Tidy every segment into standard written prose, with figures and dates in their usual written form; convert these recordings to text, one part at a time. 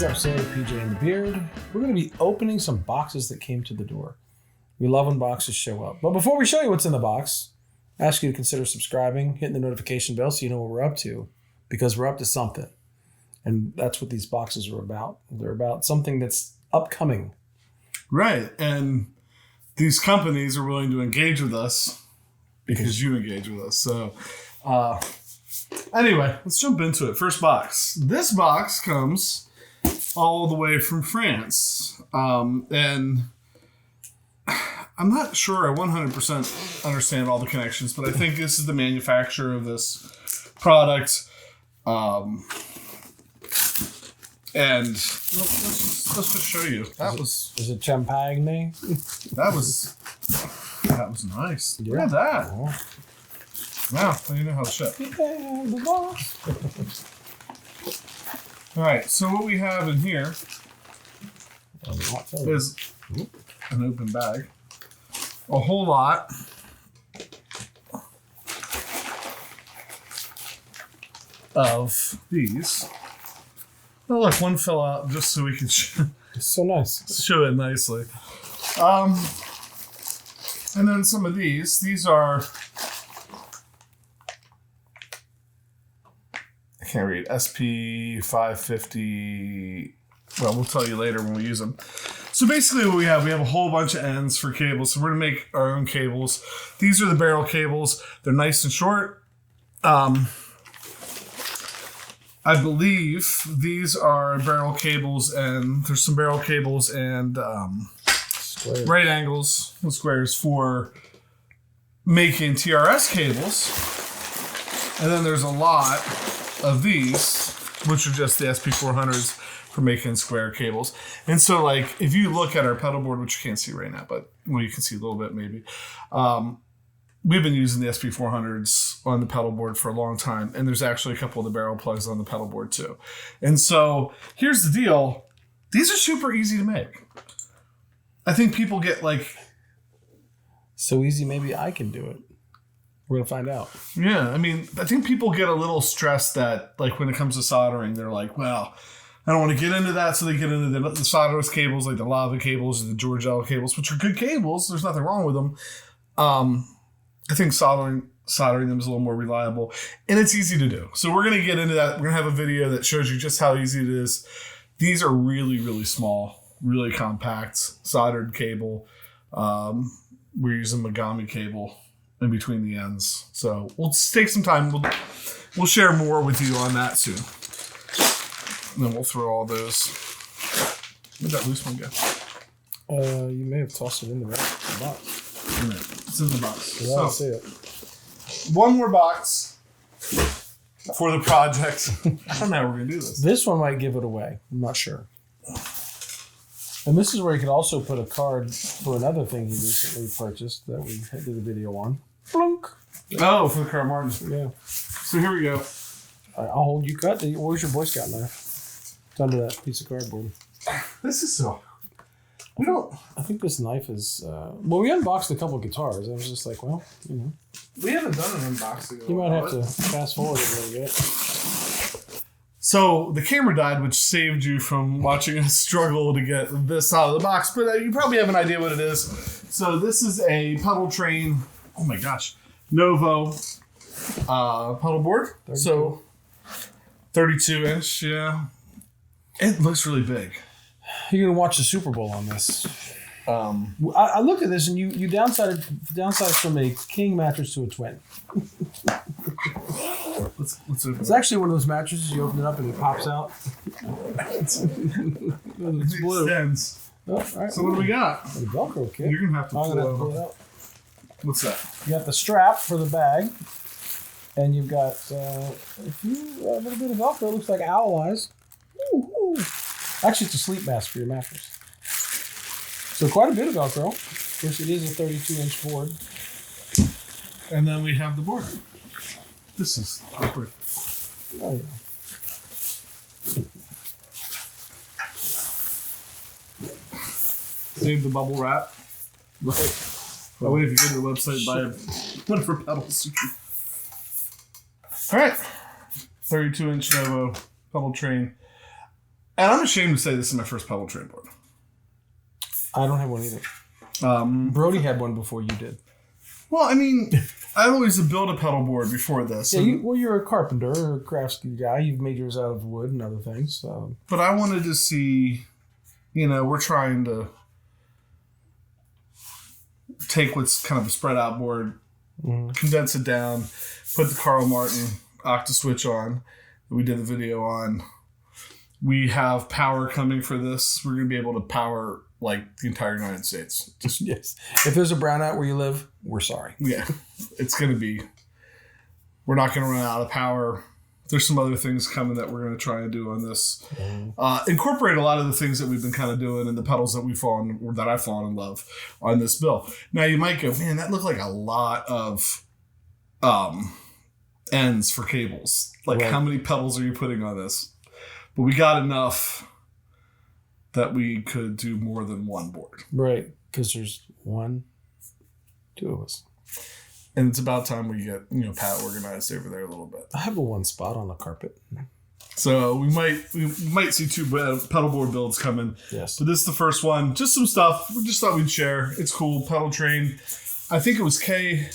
episode of PJ and the Beard, we're going to be opening some boxes that came to the door. We love when boxes show up. But before we show you what's in the box, I ask you to consider subscribing, hitting the notification bell so you know what we're up to, because we're up to something. And that's what these boxes are about. They're about something that's upcoming. Right. And these companies are willing to engage with us because you engage with us. So, anyway, let's jump into it. First box. This box comes all the way from France. And I'm not sure I 100% understand all the connections, but I think this is the manufacturer of this product. And let's just show you. Is it champagne? That was nice. Yeah. Look at that. Oh. Wow, you know how to ship. Yeah, the box. All right, so what we have in here is an open bag. A whole lot of these. Oh, look, one fell out just so we can It's so nice. show it nicely. And then some of these. These are... I can't read. SP550... Well, we'll tell you later when we use them. So basically what we have a whole bunch of ends for cables. So we're going to make our own cables. These are the barrel cables. They're nice and short. I believe these are barrel cables, and there's some barrel cables and right angles and squares for making TRS cables. And then there's a lot of these, which are just the SP400s for making square cables. And so, like, if you look at our pedal board, which you can't see right now, but well, you can see a little bit maybe. We've been using the SP400s on the pedal board for a long time, and there's actually a couple of the barrel plugs on the pedal board too. And so here's the deal. These are super easy to make. I think people get like... So easy, maybe I can do it. We're going to find out. Yeah, I mean, I think people get a little stressed that, like, when it comes to soldering, they're like, well, I don't want to get into that, so they get into the solderless cables, like the lava cables or the Georgella cables, which are good cables. There's nothing wrong with them. I think soldering them is a little more reliable, and it's easy to do. So we're going to get into that. We're going to have a video that shows you just how easy it is. These are really, really small, really compact soldered cable. We're using Megami cable in between the ends. So we'll take some time. We'll share more with you on that soon. And then we'll throw all those. Where'd that loose one go? You may have tossed it in the box. It's in the box. Yeah, I see it. One more box for the project. I don't know how we're going to do this. This one might give it away. I'm not sure. And this is where you could also put a card for another thing he recently purchased that we did a video on. Blunk. Oh, for the Carl Martin. Yeah. So here we go. I'll hold you cut. Where's your Boy Scout knife? It's under that piece of cardboard. This is so... We don't... I think this knife is... well, we unboxed a couple of guitars. I was just like, well, you know. We haven't done an unboxing. You might have to fast forward a little bit. So the camera died, which saved you from watching us struggle to get this out of the box. But you probably have an idea what it is. So this is a Pedaltrain. Oh my gosh. Novo pedal board. 32. So 32 inch, yeah. It looks really big. You're gonna watch the Super Bowl on this. I looked at this and you downsized from a king mattress to a twin. Let's it's actually one of those mattresses you open it up and it pops out. It's blue. Extends. Oh, all right. So what do we got? The Velcro kit. You're gonna have to pull it out. What's that? You got the strap for the bag, and you've got a little bit of Velcro. Looks like owl eyes. Ooh, ooh. Actually, it's a sleep mask for your mattress. So quite a bit of Velcro. Of course, it is a 32-inch board. And then we have the board. This is awkward. Oh, yeah. Save the bubble wrap. Right. That way, if you go to the website, buy one for pedals. All right. 32-inch Novo Pedaltrain. And I'm ashamed to say this is my first Pedaltrain board. I don't have one either. Brody had one before you did. Well, I mean, I always built a pedal board before this. Yeah, you're a carpenter or a craftsy guy. You've made yours out of wood and other things. So. But I wanted to see, we're trying to take what's kind of a spread out board, condense it down, put the Carl Martin Octaswitch on that we did the video on. We have power coming for this. We're going to be able to power like the entire United States. Just yes. If there's a brownout where you live, we're sorry. Yeah. It's going to be, we're not going to run out of power. There's some other things coming that we're going to try and do on this. Incorporate a lot of the things that we've been kind of doing and the pedals that I've fallen in love on this bill. Now you might go, man, that looked like a lot of ends for cables. Like how many pedals are you putting on this? But we got enough that we could do more than one board. Right, because there's 1, 2 of us. And it's about time we get, Pat organized over there a little bit. I have a one spot on the carpet. So we might see 2 pedal board builds coming. Yes. But this is the first one. Just some stuff. We just thought we'd share. It's cool. Pedaltrain. I think it was I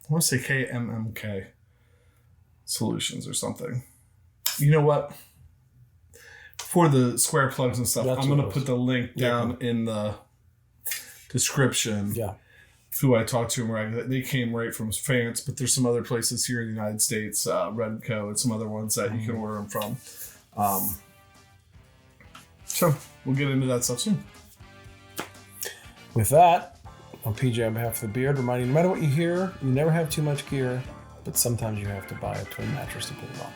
want to say KMMK Solutions or something. You know what? For the square plugs and stuff, I'm going to put the link down in the description. Yeah. Who I talked to, they came right from France, but there's some other places here in the United States, Redco and some other ones that you can order them from. So we'll get into that stuff soon. With that, I'm PJ on behalf of the Beard, reminding you, no matter what you hear, you never have too much gear, but sometimes you have to buy a twin mattress to put it on.